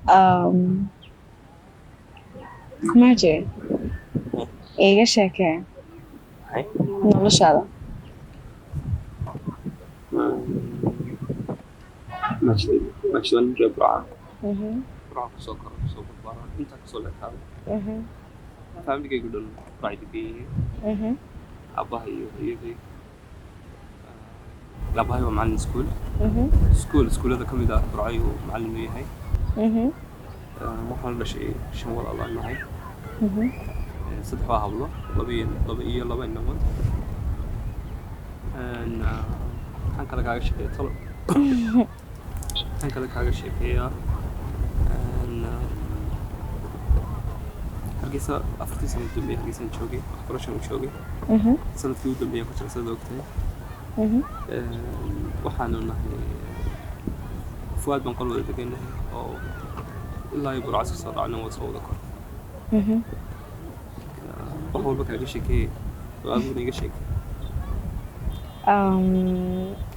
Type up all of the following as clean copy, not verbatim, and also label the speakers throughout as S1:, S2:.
S1: Um, Marji, iiga sheekee
S2: Maxay?
S1: noloshaada.
S2: Meeshaan reer Burca
S1: Mhm,
S2: kusoo koro kusoo barbaaran intaa kasoo leexaaday
S1: mhm,
S2: faamiligaygu dhan Burcay degan yihiin
S1: mhm,
S2: aabbahay iyo hooyaday aabbahay waa macallin
S1: mhm,
S2: iskuullada ka mid ah Burcay uu macallin u yahay
S1: mhm,
S2: waxaan la dhashay 5 walaal aan nahay
S1: mhm.
S2: 3 waa hablo 2 inamood waxaan kale kaaga sheekeeya talo waxaan kale kaaga sheekeeyaa hargeysa 4 sano u dambeeyay hargeysaan joogay waxbarashaan u joogay
S1: Mhm,
S2: sanadkii u dambeeyay ku jira sida ogtahay
S1: mhm,
S2: waxaanu nahay fuwaad baan qol wada degannahay oo ilaa iyo Burcas ka soo raacna waa soo wada kor
S1: mhm.
S2: wax walba kaaga sheekeeyay oo adiguna iga sheekay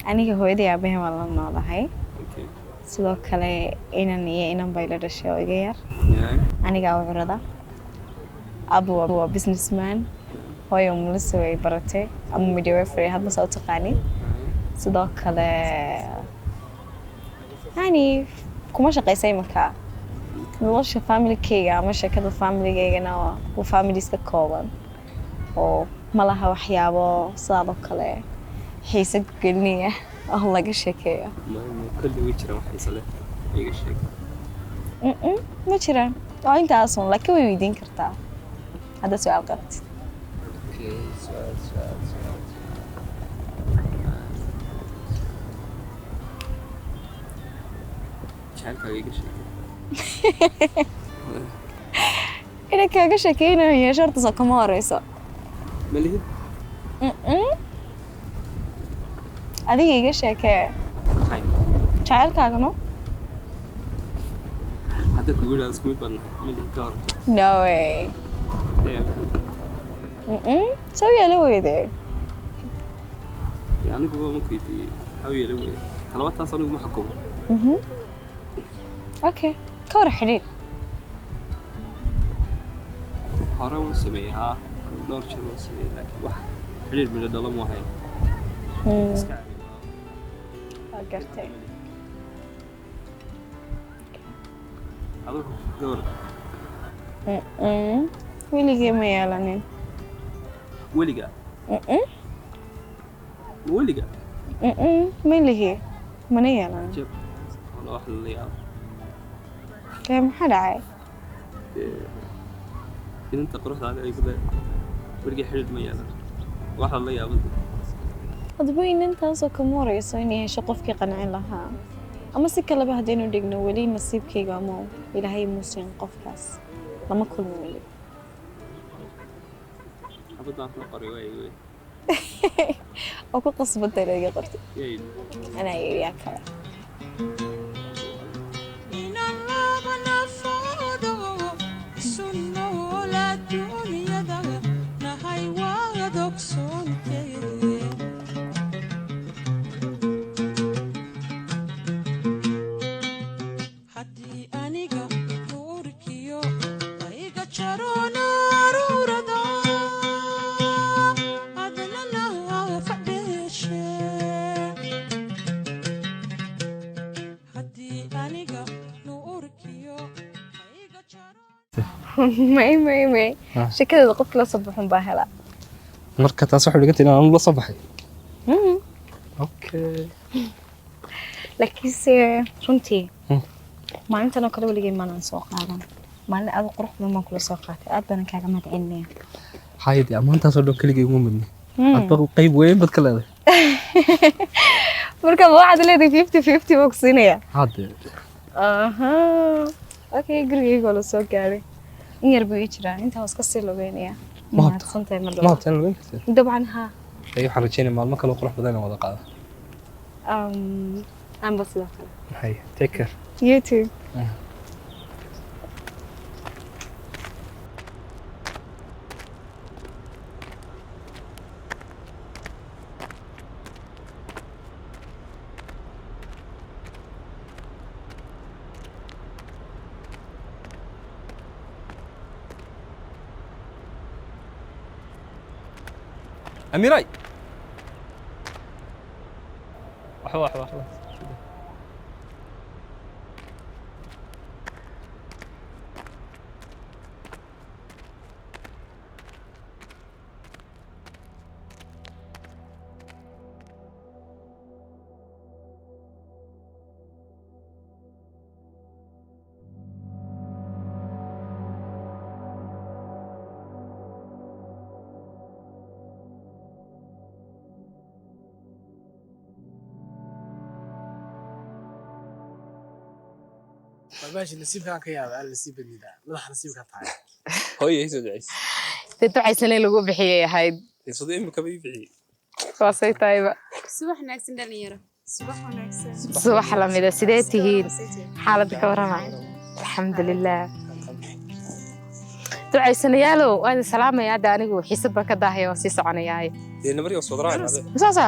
S1: Aniga hooyaday aabahay waan la noolahay.
S2: okay
S1: Sidoo kale inan iyo inan bay la dhashay oo iga yar. Aniga waa curada. Abu waa businessman. Hooyo umulisa way baratay ama midwifery hadda soo taqaani. Sidoo kale kuma shaqaysay markaa nolosha familykeyga ama sheekada familygeygana waa families ka kooban oo malaha waxyaabo sidaadoo kale xiise geliniya oo laga sheekeeyo.
S2: kulli way jiraan wax xiiso leh iga sheekay
S1: Ma jiraan oo intaasun laakiin way weydiin kartaa hadda su'aal qabtid.
S2: okay su'aal jacaylkaaga iga sheekay
S1: Inay kaaga sheekeynayo shorta soo kama horeyso.
S2: malihid
S1: Adiga iga sheekee
S2: maxay
S1: jacaylkaagano?
S2: hadda kugu yidhaahdo isku mid baan nahay malihid ka hor
S1: No way. Soo yeelo weydee.
S2: anigu waa ma weydiiyey how yeelan weye talabataas anigu ma xukumo
S1: Okay. Ka war xidhiidh.
S2: hore waan sameeyey haa dhowr jeer waan sameeyey laakiin wax xidhiidh midho dhalo ma ahayn iska caadi
S1: Waa gartay.
S2: adigu gawar
S1: Weligay ma yeelanin.
S2: weliga weliga
S1: Ma lihi. Mana yeelanin.
S2: jab wala wax la yaabo
S1: Kee maxaa dhacay?
S2: inanta quruxdaada ay ku leedahay weligay xidhiidh ma yeelan wax la yaabo
S1: Hadba inantaasoo kama horeyso inay hesho qofkii qancin lahaa ama si kaleba haddaynu dhigno weli nasiibkayga ama ilaahay muusin qofkaas lama kulmo weli.
S2: xabadaan kula qoray waa igu
S1: oo ku qasbantay inaad iga qortid
S2: yay
S1: anaa yidhi yaa kale. may sheekadeeda qofki la soo baxun baa helaa.
S2: marka taas waxa dhigantay inaan la soo baxay okay
S1: laakiinse runtii maalintan oo kale weligay maanan soo qaadan maalin aad qurux badan baan kula soo qaatay aad baan kaaga mahadcelinaya.
S2: haydi amaantaasoo dhan keligay uma midna adba qayb weyn bad ka leedahay
S1: marka waxaad leedahay 50-50 baa ku siinaya
S2: hadde
S1: okay gurigayga la soo gaaray in yar buu ii jiraa intaa iska sii logeynaya mahadsantahay mar
S2: ma tan weyn kartay
S1: dabcan ha
S2: ay waxaan rajeynaa maalmo kale qurux badan inaan wada qaado
S1: aan bas la kale
S2: hay take care
S1: you too.
S2: أميراي واحدة
S3: ماشي نسيبك يا أنا نسيب الندى مدح نسيبك تعال
S2: هوي يسود عيس
S4: تتوعيسني lagu bixiyay ahayd
S2: يصدق إمك بيبيعي
S4: waasay taayba
S5: subax wanaagsan dhalinyaro subax wanaagsan
S4: subax la mid ah sidee tihiin xaaladda ka warama alxamdulilah ducaysanayaalow waan salaamayaa hadda anigu xiisad baan ka daahaya waan sii soconayaa
S2: دي نمري وصدران هذا
S4: saasa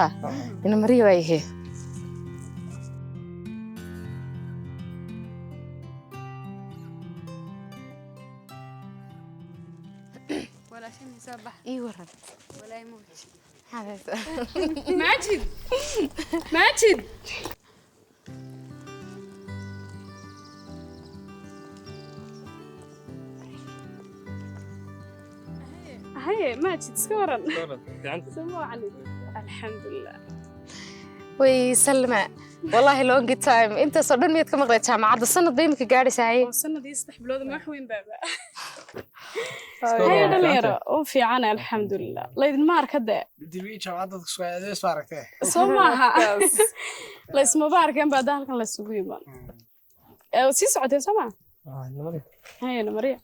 S4: ina mariyo way ahayd
S5: walaashin soo bax
S4: ii waran
S5: walaa muuj
S4: xaaladda
S5: maajid هاي ماجد سكورن سمو عليك الحمد لله
S4: way salma wallahi long time inta soo dhan miyad ka maqlay jaamacadda sanad bay imika gaadhaysaa
S5: وصلنا دي استح بلود ما حوين بابا هاي دليرة وفي عنا الحمد لله الله يدن ما أركده
S3: دبي جامعة سوية سواركته
S5: سماها لا اسمه بارك أنا بعد هالكن لا سويبا وسي سعودي سما
S2: نمري
S5: هاي أنا مريم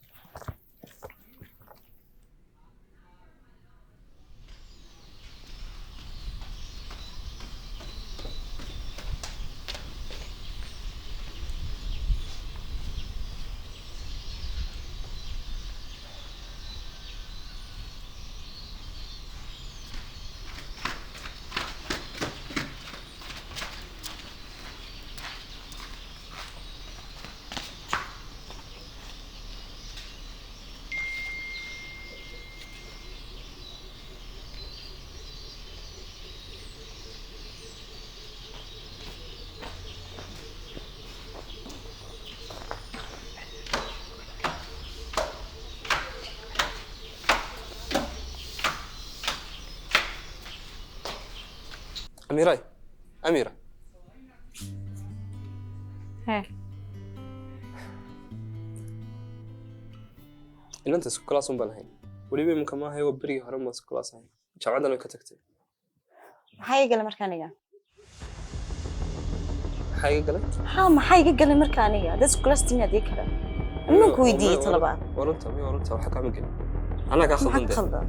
S2: أميراي أميرة
S4: ها
S2: إن أنت سكلاس بنهين وليبي من كمان هي وبري هرم سكلاس هاي جامعة كتكتي
S1: maxaa iga galay marka aniga
S2: حاجة قلت
S1: maxaa iga galay marka aniga dad iskulastin adii kale imanku weydiiyey talabaad
S2: ورنت وحكى عم قل أنا قاعد
S1: maxaa
S2: خلص
S1: khaldan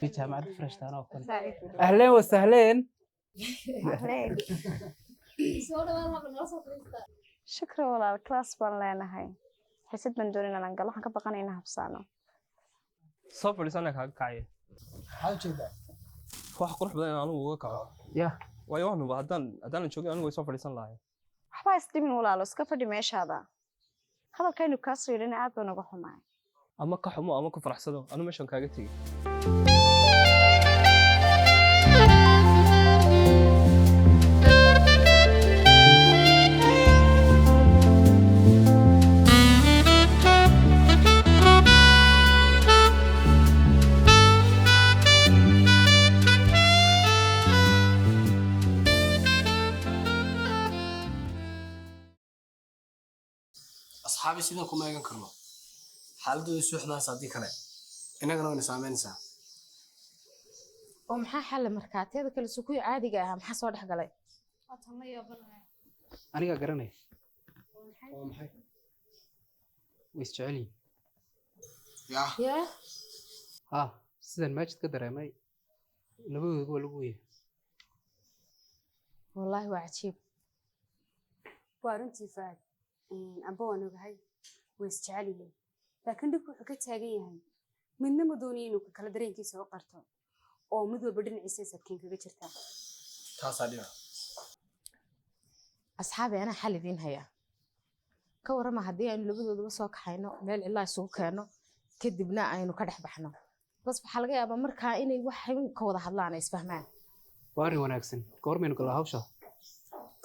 S3: في جامعة فريش تانا وكل أهلين وسهلين
S1: شكرا والله الكلاس بان لeenahay xisad baan doonayna aan galo waxaan ka baqanaynaa habsaano
S2: soo fadhiisana kaaga kacay
S3: حاول كذا
S2: wax qurux badan in anigu uga kaco
S3: يا
S2: waayo waxnu haddaan joogin anigu way soo fadhiisan lahayn
S1: waxba isdhimin walaalo iska fadhi meeshaada hadalkaynu kaa soo yidhina aad baan uga xumaay
S2: ama ka xumo ama ku faraxsado anu meeshan kaaga tegey
S3: أصحابي سيدنا كم يجن كرنا حالته يسوحنا صديق كله إنك أنا نسامين سا
S4: oo maxaa xal markaateeda kala sukuy caadiga ah maxaa soo dhex galay
S3: أنا قرني ومحي ويسجعلي
S4: yaa
S3: سيدنا ما جت قدر ماي نبوي يقول أبوي
S4: wallaahi waa cajiib
S5: waa runtii faad amba waan ogahay way isjecel yihiin laakiin dhibku wuxuu ka taagan yahay midna ma doonayo inuu kala dareenkiisa u qarto oo mid walba dhinaciisa sadkiin kaga jirta
S3: تاساليا
S4: asxaabi anaa xal idiin hayaa ka warrama haddii aynu labadooduba soo kaxayno meel cilaa isugu keenno kadibna aynu ka dhex baxno bas waxaa laga yaabaa markaa inay wax ka wada hadlaan ay isfahmaan
S3: واري وناكسن كورمين كلها هوشة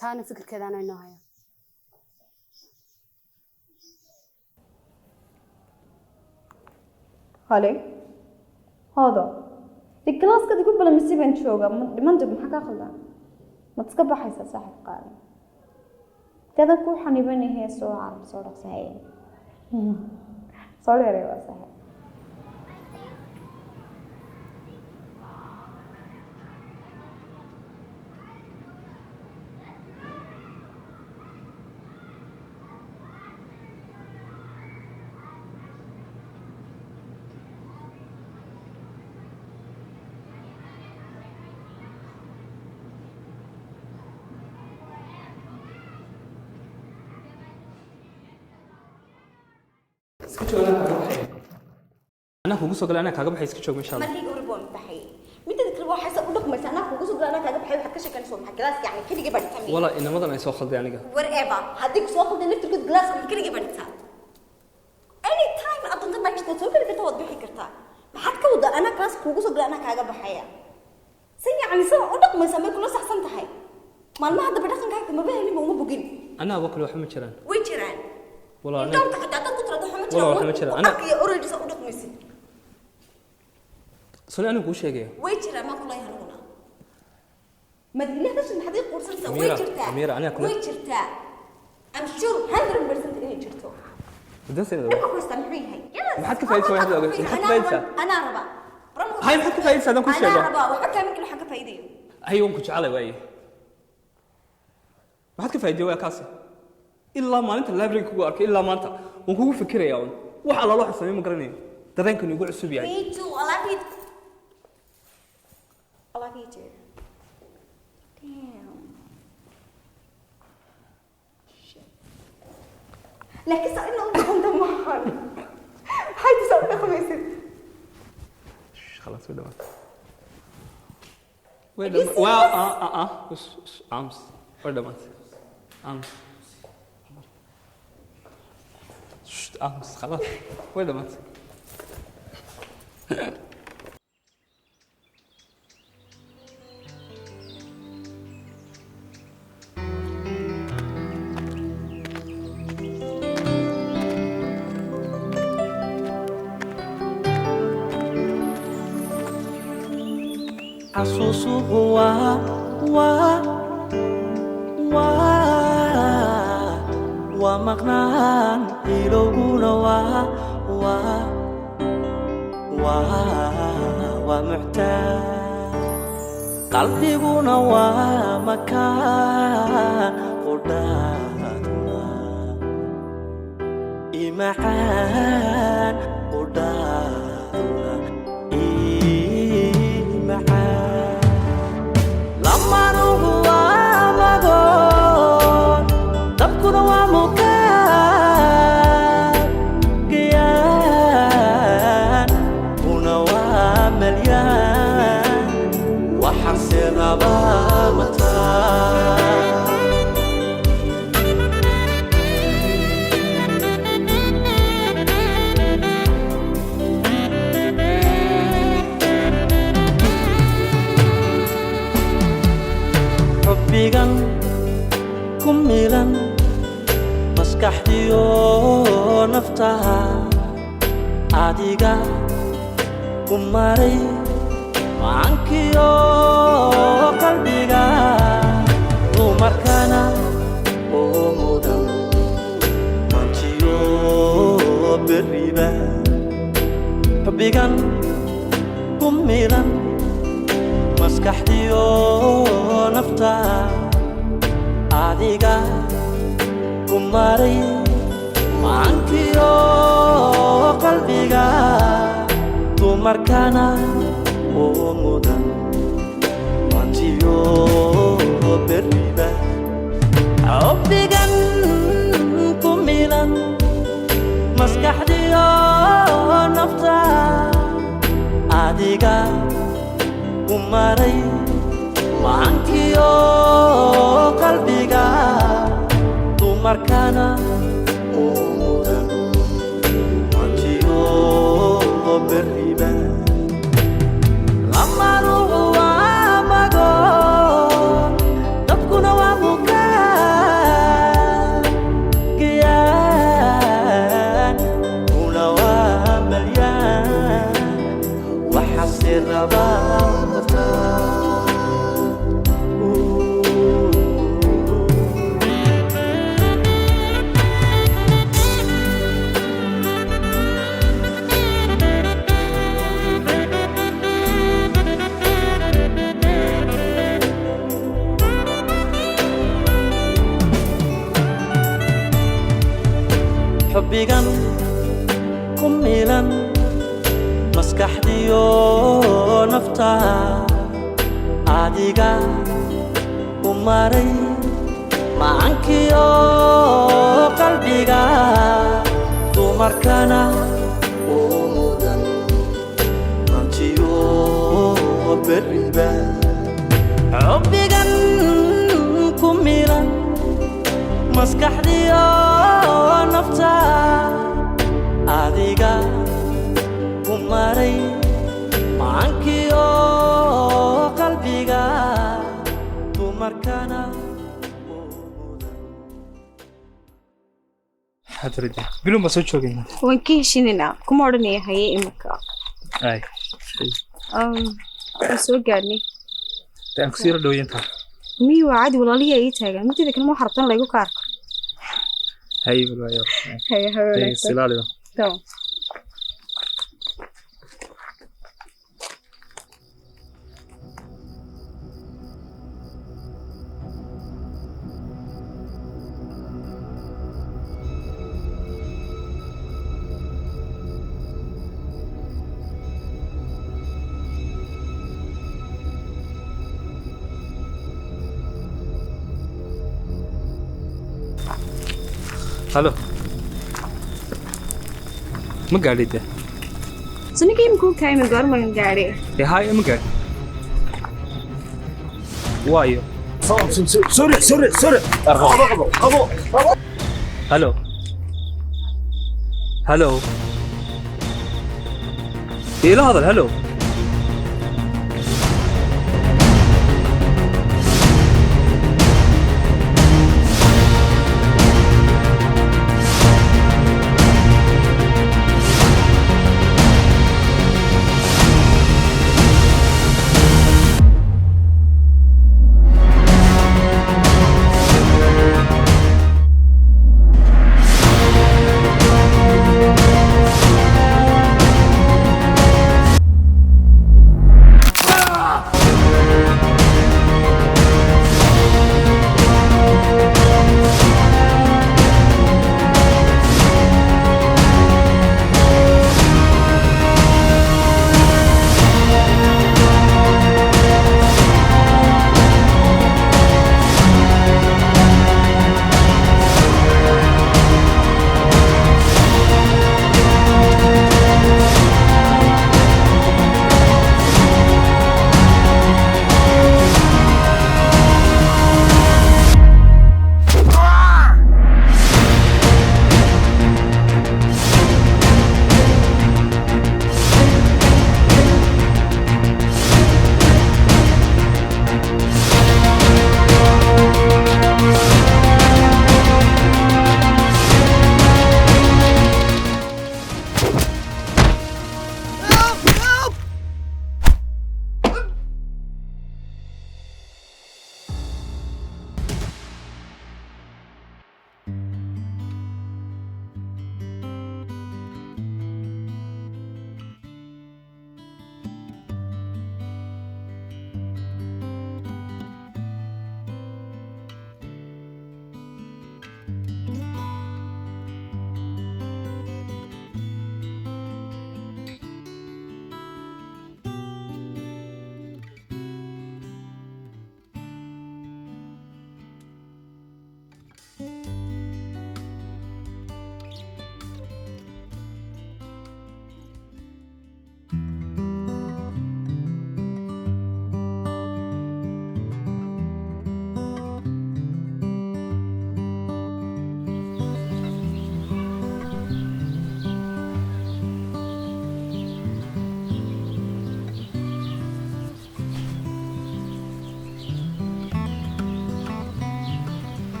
S5: taana fikirkeeda anaa inoo haya
S1: hale hoodo dee galaaska digu balamisi baan jooga dhimanta maxaa kaa khaldan mad iska baxaysaa saaxiib qaali dada kuu xanibanahee soo carab soo dhaqsahaye soo dheeray waa saaxiib
S2: أنا kugu soo galay anaa kaaga baxay iska joog meesha
S6: markii hore baan baxay midda kale waxa sa u dhaqmaysa anaa kugu soo galana kaaga baxay waxa ka shaqeynayso maxaa glass yani kaliya baa dhigtay
S2: wala inamadan ay soo khalday aniga
S6: whatever haddii soo khalday naftirkood glass kaliya baa dhigtay anytime aad doonto ma jirto soo kaliya kartaa waad bixi kartaa maxaad ka wada anaa glass kugu soo galana kaaga baxaya si yani sa u dhaqmaysa ma kula saxsan tahay maalmaha hadda dhaqankaaga ma baahni ma uma bogin
S2: anaa wakal wax ma jiraan
S6: way jiraan
S2: wala
S6: inta
S2: aniga
S6: ka dad ku tirado
S2: Walaal, waxma jiraan. Ana-
S6: Ana already sa u dhaqmaysid
S2: soo anigu kuu sheegaya
S6: way jiraan ma kula yahanuna madinada maxaad ii qorsanaysaa way
S2: Amira,
S6: jirtaa
S2: Amira, aniga kula-
S6: way jirtaa I'm sure 100% inay jirto
S2: daseeda
S6: dhibka ku istaan muxuu yahay
S2: Maxaad ka faa'iidaysaa waxaad ogaatay? Maxaad ka faa'iidaysaa?
S6: anaa raba
S2: Hay, maxaad ka faa'iidaysaa? Haddaan kuu sheego.
S6: anaa raba waxa kaamin kale waxaan ka faa'iidayo
S2: hay waan ku jeclay waaye waxaad ka faa'iiday waa kaasi ilaa maalinta library kugu arkay ilaa maanta waan kugu fikirayaa un wax alla loo xasameeyo ma garanayo dareenkan igu cusub yahay
S6: me too I love it I love you too damn laakiin saa inaa u dhaqanta maahan maxay saa u dhaqmaysid
S2: خلاص وين دمت
S6: Have
S2: وين
S6: you
S2: دمت
S6: seen
S2: وا امس وين دمت امس امس خلاص وين دمت
S7: xasuusuhu waa maqnaan ilowguna waa muxtaan qalbiguna waa makaan qudhaaduna imacaan qudhaaduna مليان وحسن بامتان حبيغان كميلان مسكحديو نفتها عاديغا كماري معنكيو قلبيغا ومركانا ومودن مانتيو بالريبا حبيغان كميلان مسكحديو نفتها عاديغا كماري معنكيو قلبيغا تمركانا ومودن مانتيو بالريبا حبيغان كميلان مسكحديو نفتها عاديغا كماري معنكيو قلبيغا تمركانا ومودن مانتيو بالريبا لما روحوا ماغون تبكونا وابوكا كيان كونا ومليان وحسن بامتان حبيغان كميلان مسكحديو نفتها عاديغا كماري معنكيو قلبيغا تمركانا ومودن مانتيو بالريبا حبيغان كميلان مسكحديو نفتها عاديغا كماري معنكيو قلبيغا تمركانا
S2: حترجع بلون بس وجهك
S1: waan ka heshiinaynaa kuma odhanaya haye imika
S2: اي
S1: waan soo gaadhnay
S2: تاكسير دوينتا
S1: miyi waa caadi walaaliya ii taagan mideeda kale ma xartan laygu ka arko
S2: هاي بالوايو
S1: haye
S2: هاي
S1: haweeneyda
S2: سلالة
S1: tamam
S2: هلو ما قاعد ده
S1: sunigii imikuu kaaymi goorman gaadhay
S2: يا هاي ما قاعد وايو
S3: سوري
S2: هلو هلو ايه لا هذا هلو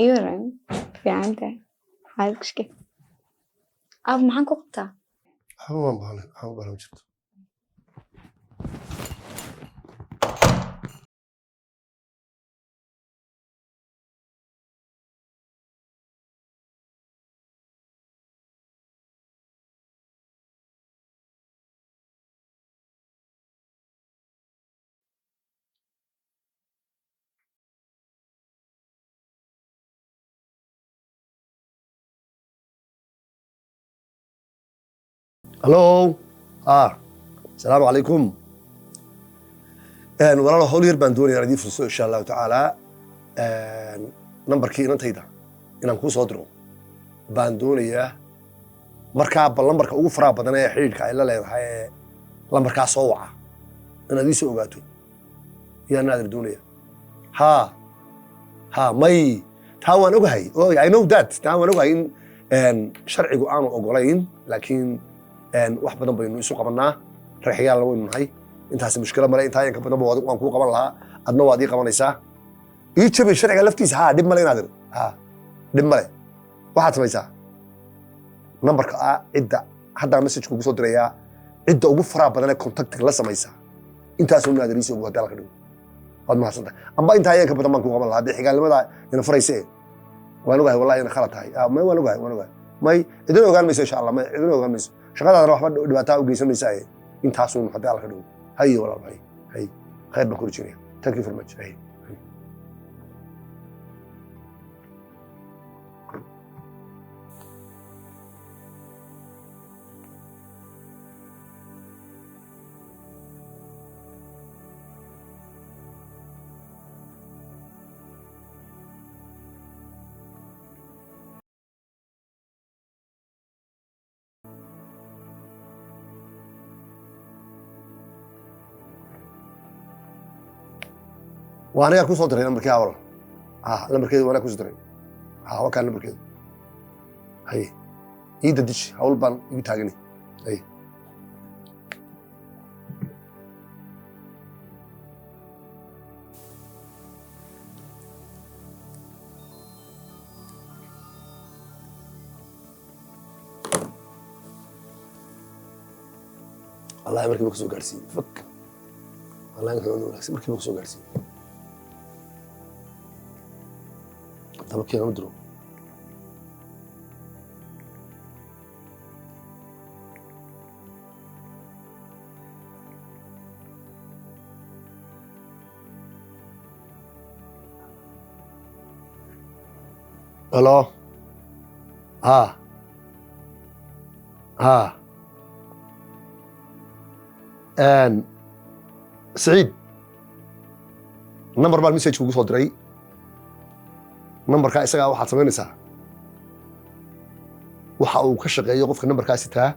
S1: يورن في عنده هذا كشكي أب معاك وقتها
S8: حمام بالي حمام بالي وجبت الو السلام عليكم walaalo hawl yar baan doonayaa inaan idin furso insha allahu tacaala nambarkii inantayda inaan kuu soo diro baan doonayaa markaa bal lambarka ugu faraha badan ee xidhiidhka ay la leedahay ee lambarkaa soo waca inaad ii soo ogaato yaa naadir doonaya may taa waan ogahay I know that taa waan ogahay in sharcigu aanu ogolayn laakiin wax badan baynu isu qabanaa reexyaalna waynu nahay intaasi mushkila male intaa yanka badanba waan kuu qaban lahaa adna waad ii qabanaysaa ii jabay sharciga laftiisa dhib male inaadir dhib male waxaad samaysaa nambarka cidda haddaa message kugu soo dirayaa cidda ugu faraha badan ee contactiga la samaysaa intaasoo naadir ii soo ogaatay halka dhow waad mahadsantahay amba intaa yanka badan baan kuu qaban lahaa haddii xigaalnimada ina farayse waan ogahay wallahi ina khalad tahay may waan ogahay may idin ogaan mayso insha allah may idin ogaan mayso shaqadaadana waxba dhibaataa u geysan maysaa intaasuun haddii halka dhow haye walaal hay khayr baan ku rajinaya thank you very much hay وانا ku soo diray nambarkii awal nambarkeedu waana ku soo diray waa kan nambarkeedu hay ii dadish hawl baan igu taagani hay wallahi markii ku soo gaarsiin fak wallahi markii ku soo gaarsiin طب كده ندرو الو سعيد النمبر بقى المسج kugu soo diray nambarka isaga waxaad samaynaysaa waxa uu ka shaqeeyo qofka nambarkaasi taa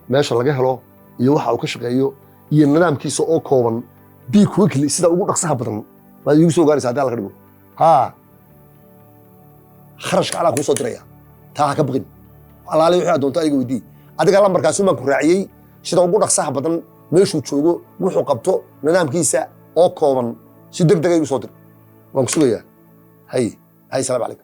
S8: meesha laga helo iyo waxa uu ka shaqeeyo iyo nidaamkiisa oo kooban bi quickly sida ugu dhaqsaha badan baad igu soo gaaraysaa haddii la dhigo kharashka ala ku soo diraya taa ka baqin alaale wixii aad doonto adiga weydii adiga lambarkaasi ma ku raaciyay sida ugu dhaqsaha badan meeshuu joogo wuxuu qabto nidaamkiisa oo kooban si degdeg ah igu soo dir waan ku sugayaa hay السلام عليكم.